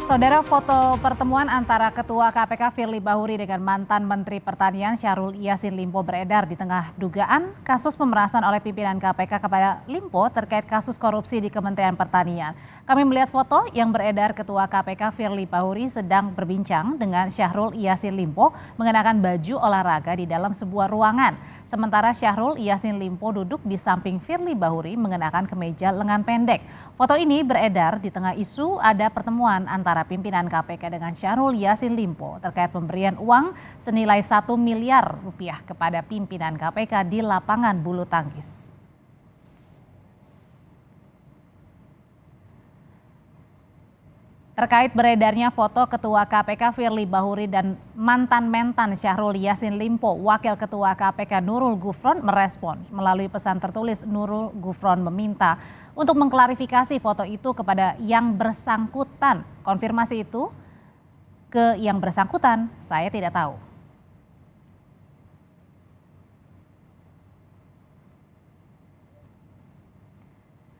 Saudara, foto pertemuan antara Ketua KPK Firly Bahuri dengan mantan Menteri Pertanian Syahrul Yassin Limpo beredar di tengah dugaan kasus pemerasan oleh pimpinan KPK kepada Limpo terkait kasus korupsi di Kementerian Pertanian. Kami melihat foto yang beredar Ketua KPK Firly Bahuri sedang berbincang dengan Syahrul Yassin Limpo mengenakan baju olahraga di dalam sebuah ruangan. Sementara Syahrul Yassin Limpo duduk di samping Firly Bahuri mengenakan kemeja lengan pendek. Foto ini beredar di tengah isu ada pertemuan antara pimpinan KPK dengan Syahrul Yassin Limpo terkait pemberian uang senilai 1 miliar rupiah kepada pimpinan KPK di lapangan bulu tangkis. Terkait beredarnya foto Ketua KPK Firly Bahuri dan mantan mentan Syahrul Yassin Limpo, Wakil Ketua KPK Nurul Gufron merespons melalui pesan tertulis. Nurul Gufron meminta untuk mengklarifikasi foto itu kepada yang bersangkutan. Konfirmasi itu ke yang bersangkutan, saya tidak tahu.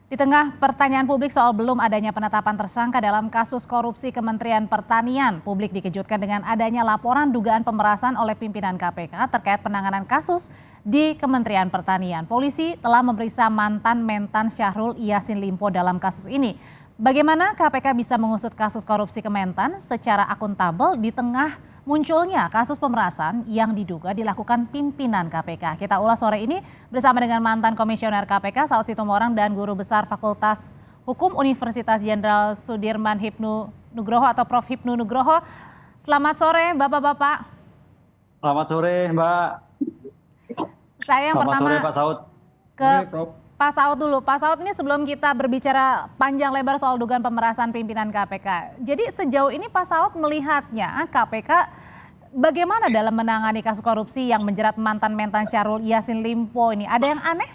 Di tengah pertanyaan publik soal belum adanya penetapan tersangka dalam kasus korupsi Kementerian Pertanian, publik dikejutkan dengan adanya laporan dugaan pemerasan oleh pimpinan KPK terkait penanganan kasus di Kementerian Pertanian. Polisi telah memeriksa mantan mentan Syahrul Yassin Limpo dalam kasus ini. Bagaimana KPK bisa mengusut kasus korupsi Kementan secara akuntabel di tengah munculnya kasus pemerasan yang diduga dilakukan pimpinan KPK. Kita ulas sore ini bersama dengan mantan Komisioner KPK Saud Situmorang dan Guru Besar Fakultas Hukum Universitas Jenderal Sudirman Hipnu Nugroho atau Prof. Hipnu Nugroho. Selamat sore Bapak-Bapak. Selamat sore Mbak. Saya yang Selamat pertama sore Pak Saud. ke Pak Saud dulu. Pak Saud, ini sebelum kita berbicara panjang lebar soal dugaan pemerasan pimpinan KPK. Jadi sejauh ini Pak Saud melihatnya KPK bagaimana dalam menangani kasus korupsi yang menjerat mantan mentan Syahrul Yassin Limpo ini? Ada yang aneh?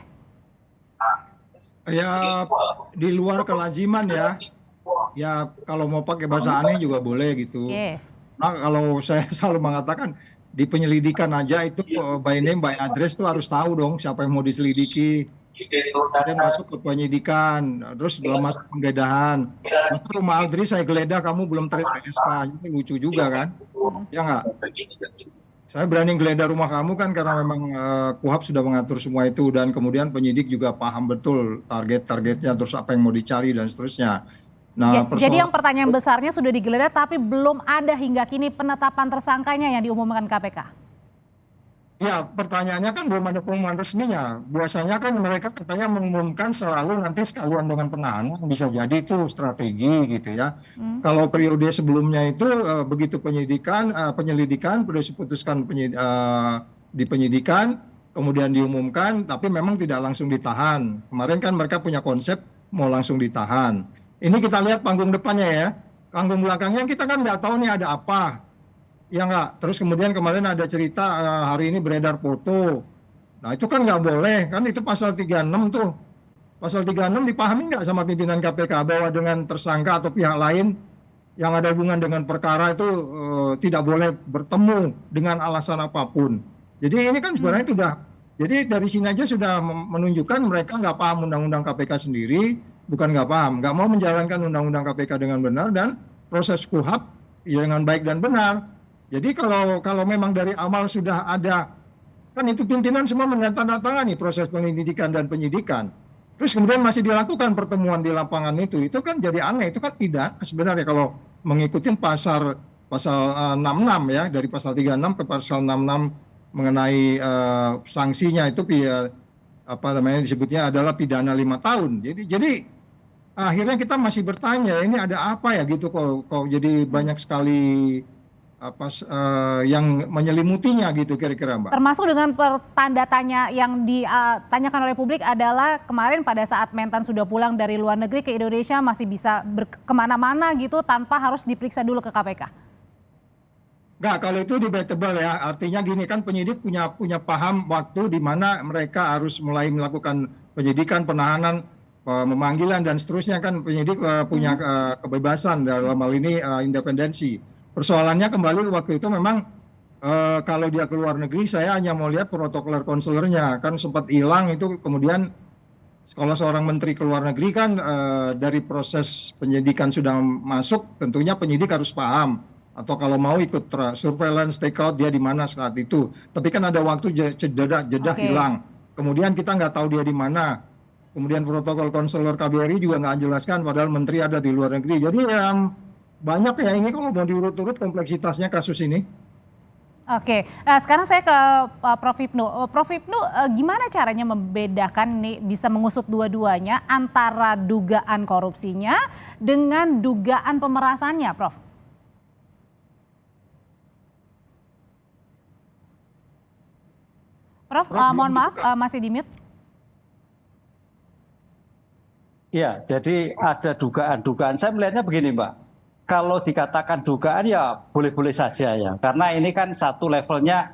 Ya, di luar kelaziman ya. Ya kalau mau pakai bahasa aneh juga boleh gitu. Nah kalau saya selalu mengatakan di penyelidikan aja itu by name by address tuh harus tahu dong siapa yang mau diselidiki. Kemudian masuk ke penyidikan, terus belum masuk penggeledahan. Masuk rumah Audrey saya geledah, kamu belum terima SK, itu lucu juga kan? Ya nggak? Saya berani geledah rumah kamu kan karena memang KUHP sudah mengatur semua itu, dan kemudian penyidik juga paham betul target-targetnya, terus apa yang mau dicari dan seterusnya. Nah, jadi yang pertanyaan besarnya sudah digeledah tapi belum ada hingga kini penetapan tersangkanya yang diumumkan KPK. Ya, pertanyaannya kan belum ada pengumuman resminya. Biasanya kan mereka katanya mengumumkan selalu nanti sekalian dengan penahanan, bisa jadi itu strategi gitu ya. Kalau periode sebelumnya itu begitu penyelidikan sudah diputuskan di penyidikan, kemudian diumumkan, tapi memang tidak langsung ditahan. Kemarin kan mereka punya konsep mau langsung ditahan. Ini kita lihat panggung depannya ya. Panggung belakangnya kita kan nggak tahu nih ada apa. Ya nggak, terus kemudian kemarin ada cerita hari ini beredar foto. Nah itu kan nggak boleh, kan itu pasal 36 tuh. Pasal 36 dipahami nggak sama pimpinan KPK bahwa dengan tersangka atau pihak lain yang ada hubungan dengan perkara itu tidak boleh bertemu dengan alasan apapun. Jadi ini kan sebenarnya sudah, jadi dari sini aja sudah menunjukkan mereka nggak paham undang-undang KPK sendiri, bukan nggak paham, nggak mau menjalankan undang-undang KPK dengan benar dan proses KUHP ya dengan baik dan benar. Jadi kalau memang dari awal sudah ada, kan itu pimpinan semua menandatangani proses penyelidikan dan penyidikan. Terus kemudian masih dilakukan pertemuan di lapangan itu kan jadi aneh, itu kan tidak sebenarnya kalau mengikuti pasal 66 ya, dari pasal 36 ke pasal 66 mengenai sanksinya itu apa namanya disebutnya adalah pidana 5 tahun. Jadi akhirnya kita masih bertanya ini ada apa ya gitu kok jadi banyak sekali yang menyelimutinya gitu kira-kira Mbak. Termasuk dengan pertanda tanya yang ditanyakan oleh publik adalah kemarin pada saat mentan sudah pulang dari luar negeri ke Indonesia masih bisa kemana-mana gitu tanpa harus diperiksa dulu ke KPK. Enggak, kalau itu debatable ya, artinya gini kan penyidik punya paham waktu di mana mereka harus mulai melakukan penyidikan, penahanan, memanggilan dan seterusnya kan penyidik punya kebebasan dalam hal ini independensi. Persoalannya kembali waktu itu memang kalau dia keluar negeri saya hanya mau lihat protokoler konsulernya, kan sempat hilang itu, kemudian Kalau seorang menteri ke luar negeri kan dari proses penyidikan sudah masuk, tentunya penyidik harus paham. Atau kalau mau ikut surveillance, take out dia di mana saat itu. Tapi kan ada waktu jeda hilang. Kemudian kita nggak tahu dia di mana. Kemudian protokol konselor KBRI juga nggak jelaskan, padahal menteri ada di luar negeri. Jadi banyak ya ini kalau mau diurut-urut kompleksitasnya kasus ini. Oke, sekarang saya ke Prof. Hipnu. Prof. Hipnu, gimana caranya membedakan nih, bisa mengusut dua-duanya antara dugaan korupsinya dengan dugaan pemerasannya, Prof? Prof, mohon maaf, masih di mute. Ya, jadi ada dugaan-dugaan. Saya melihatnya begini, Mbak. Kalau dikatakan dugaan ya boleh-boleh saja ya. Karena ini kan satu levelnya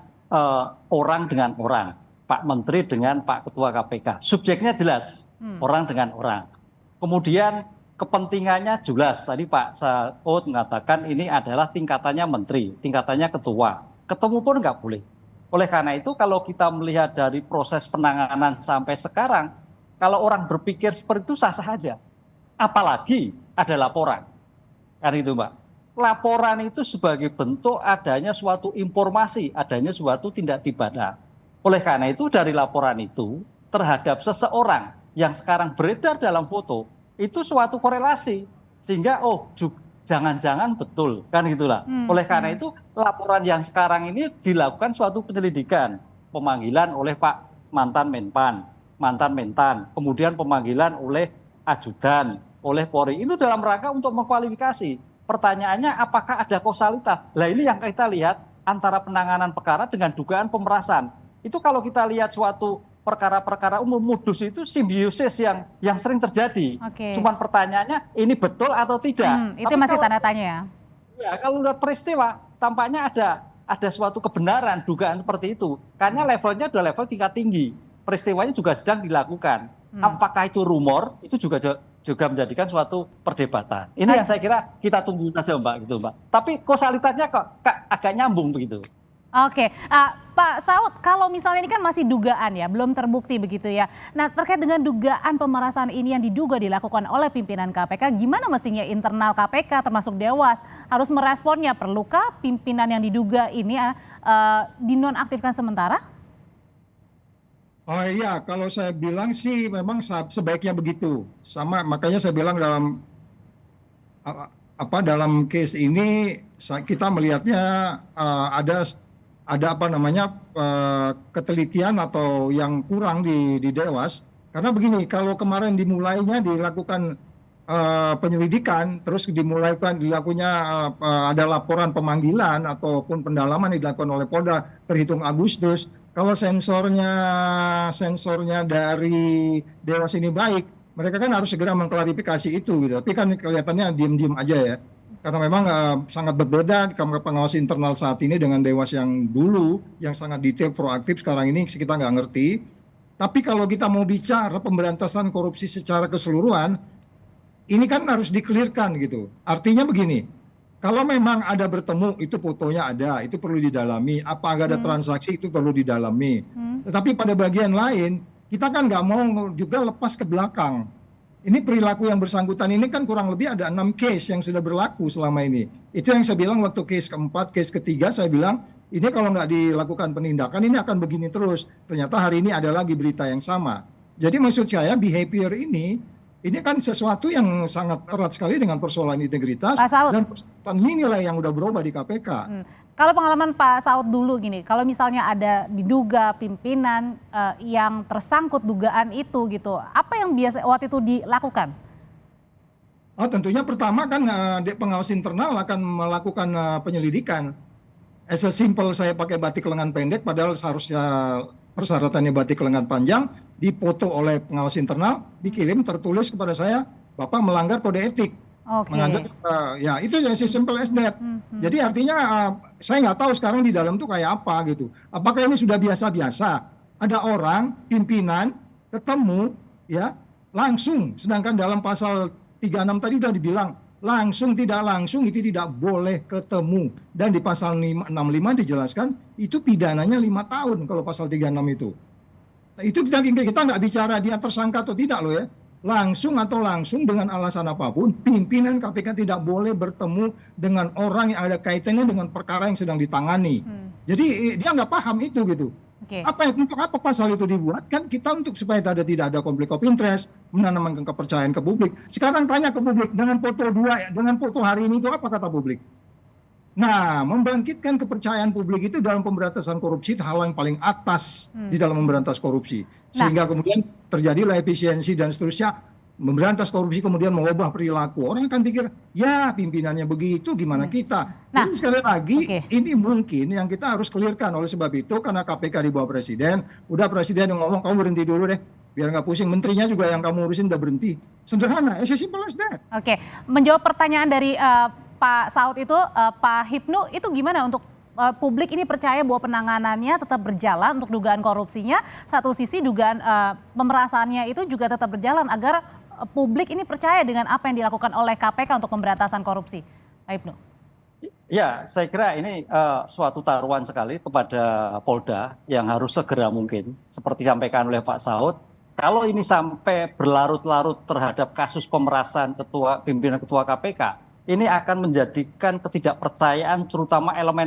orang dengan orang. Pak Menteri dengan Pak Ketua KPK. Subjeknya jelas, orang dengan orang. Kemudian kepentingannya jelas. Tadi Pak Saud mengatakan ini adalah tingkatannya Menteri, tingkatannya Ketua. Ketemu pun nggak boleh. Oleh karena itu kalau kita melihat dari proses penanganan sampai sekarang, kalau orang berpikir seperti itu sah-sah saja. Apalagi ada laporan. Kan itu Mbak. Laporan itu sebagai bentuk adanya suatu informasi, adanya suatu tindak pidana. Oleh karena itu dari laporan itu terhadap seseorang yang sekarang beredar dalam foto, itu suatu korelasi. Sehingga jangan-jangan betul, kan gitulah. Oleh karena itu laporan yang sekarang ini dilakukan suatu penyelidikan. Pemanggilan oleh Pak mantan Menpan, mantan Mentan, kemudian pemanggilan oleh ajudan, oleh Polri. Itu dalam rangka untuk mengkualifikasi. Pertanyaannya apakah ada kausalitas? Nah ini yang kita lihat antara penanganan perkara dengan dugaan pemerasan. Itu kalau kita lihat suatu perkara-perkara umum modus itu simbiosis yang sering terjadi. Cuman pertanyaannya ini betul atau tidak? Itu masih tanda tanya ya? Ya, kalau lihat peristiwa tampaknya ada suatu kebenaran dugaan seperti itu. Karena levelnya sudah level tingkat tinggi. Peristiwanya juga sedang dilakukan. Apakah itu rumor? Itu juga menjadikan suatu perdebatan. Ini yang saya kira kita tunggu saja Mbak, gitu Mbak. Tapi kausalitasnya kok agak nyambung begitu. Oke, Pak Saud, kalau misalnya ini kan masih dugaan ya, belum terbukti begitu ya. Nah terkait dengan dugaan pemerasan ini yang diduga dilakukan oleh pimpinan KPK, gimana mestinya internal KPK termasuk Dewas harus meresponnya? Perlukah pimpinan yang diduga ini dinonaktifkan sementara? Oh iya, kalau saya bilang sih memang sebaiknya begitu. Sama, makanya saya bilang dalam case ini kita melihatnya ada ketelitian atau yang kurang di Dewas. Karena begini, kalau kemarin dimulainya dilakukan penyelidikan, terus dilakukannya ada laporan pemanggilan ataupun pendalaman dilakukan oleh Polda terhitung Agustus. Kalau sensornya dari Dewas ini baik, mereka kan harus segera mengklarifikasi itu gitu. Tapi kan kelihatannya diem-diem aja ya. Karena memang sangat berbeda pengawas internal saat ini dengan Dewas yang dulu, yang sangat detail, proaktif. Sekarang ini kita nggak ngerti. Tapi kalau kita mau bicara pemberantasan korupsi secara keseluruhan, ini kan harus di-clear-kan gitu. Artinya begini, kalau memang ada bertemu, itu fotonya ada, itu perlu didalami. Apa ada transaksi, itu perlu didalami. Tetapi pada bagian lain, kita kan nggak mau juga lepas ke belakang. Ini perilaku yang bersangkutan ini kan kurang lebih ada 6 case yang sudah berlaku selama ini. Itu yang saya bilang waktu case keempat, case ketiga, saya bilang, ini kalau nggak dilakukan penindakan, ini akan begini terus. Ternyata hari ini ada lagi berita yang sama. Jadi maksud saya, behavior ini kan sesuatu yang sangat erat sekali dengan persoalan integritas dan persoalan nilai yang udah berubah di KPK. Kalau pengalaman Pak Saud dulu gini, kalau misalnya ada diduga pimpinan yang tersangkut dugaan itu gitu, apa yang biasa waktu itu dilakukan? Oh tentunya pertama kan pengawas internal akan melakukan penyelidikan. As a simple saya pakai batik lengan pendek, padahal seharusnya persyaratannya batik lengan panjang, dipoto oleh pengawas internal, dikirim tertulis kepada saya, Bapak melanggar kode etik. Menganggap ya itu yang simple as that. Jadi artinya saya nggak tahu sekarang di dalam tuh kayak apa gitu. Apakah ini sudah biasa-biasa? Ada orang pimpinan ketemu ya langsung, sedangkan dalam pasal 36 tadi udah dibilang langsung tidak langsung itu tidak boleh ketemu, dan di pasal 65 dijelaskan itu pidananya 5 tahun kalau pasal 36 itu. Itu kita nggak bicara dia tersangka atau tidak loh ya. Langsung dengan alasan apapun, pimpinan KPK tidak boleh bertemu dengan orang yang ada kaitannya dengan perkara yang sedang ditangani. Jadi dia nggak paham itu gitu. Untuk apa pasal itu dibuat? Kan kita supaya tidak ada konflik of interest, menanamkan kepercayaan ke publik. Sekarang tanya ke publik, dengan foto hari ini itu apa kata publik? Nah, membangkitkan kepercayaan publik itu dalam pemberantasan korupsi itu hal yang paling atas di dalam memberantas korupsi. Sehingga kemudian terjadilah efisiensi dan seterusnya, memberantas korupsi kemudian mengubah perilaku. Orang akan pikir, ya pimpinannya begitu, gimana kita? Jadi sekali lagi, ini mungkin yang kita harus clearkan. Oleh sebab itu, karena KPK di bawah presiden, udah presiden yang ngomong, kamu berhenti dulu deh. Biar nggak pusing, menterinya juga yang kamu urusin udah berhenti. Sederhana, as simple as that. Menjawab pertanyaan dari Pak Saud itu, Pak Hipnu, itu gimana untuk publik ini percaya bahwa penanganannya tetap berjalan untuk dugaan korupsinya, satu sisi dugaan pemerasannya itu juga tetap berjalan agar publik ini percaya dengan apa yang dilakukan oleh KPK untuk pemberantasan korupsi, Pak Hipnu? Ya, saya kira ini suatu taruhan sekali kepada Polda yang harus segera mungkin, seperti disampaikan oleh Pak Saud. Kalau ini sampai berlarut-larut terhadap kasus pemerasan pimpinan ketua KPK, ini akan menjadikan ketidakpercayaan terutama elemen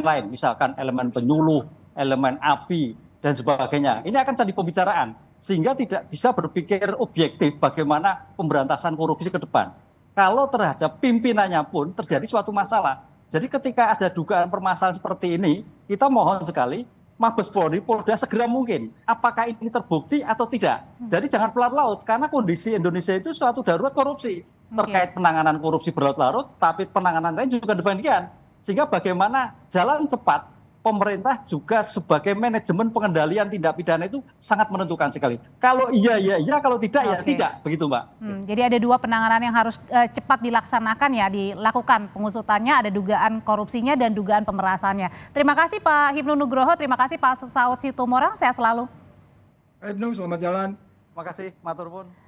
lain, misalkan elemen penyuluh, elemen api, dan sebagainya. Ini akan jadi pembicaraan, sehingga tidak bisa berpikir objektif bagaimana pemberantasan korupsi ke depan. Kalau terhadap pimpinannya pun terjadi suatu masalah. Jadi ketika ada dugaan permasalahan seperti ini, kita mohon sekali Mabes Polri, Polda segera mungkin. Apakah ini terbukti atau tidak? Jadi jangan pelarut-larut, karena kondisi Indonesia itu suatu darurat korupsi. Terkait penanganan korupsi berlarut-larut, tapi penanganan lain juga demikian. Sehingga bagaimana jalan cepat pemerintah juga sebagai manajemen pengendalian tindak pidana itu sangat menentukan sekali. Kalau iya, kalau tidak, ya tidak. Begitu, Mbak. Jadi ada dua penanganan yang harus cepat dilaksanakan ya, dilakukan pengusutannya, ada dugaan korupsinya dan dugaan pemerasannya. Terima kasih Pak Hipnu Nugroho, terima kasih Pak Saud Situmorang, sehat selalu. Hipnu, selamat jalan. Terima kasih, matur nuwun.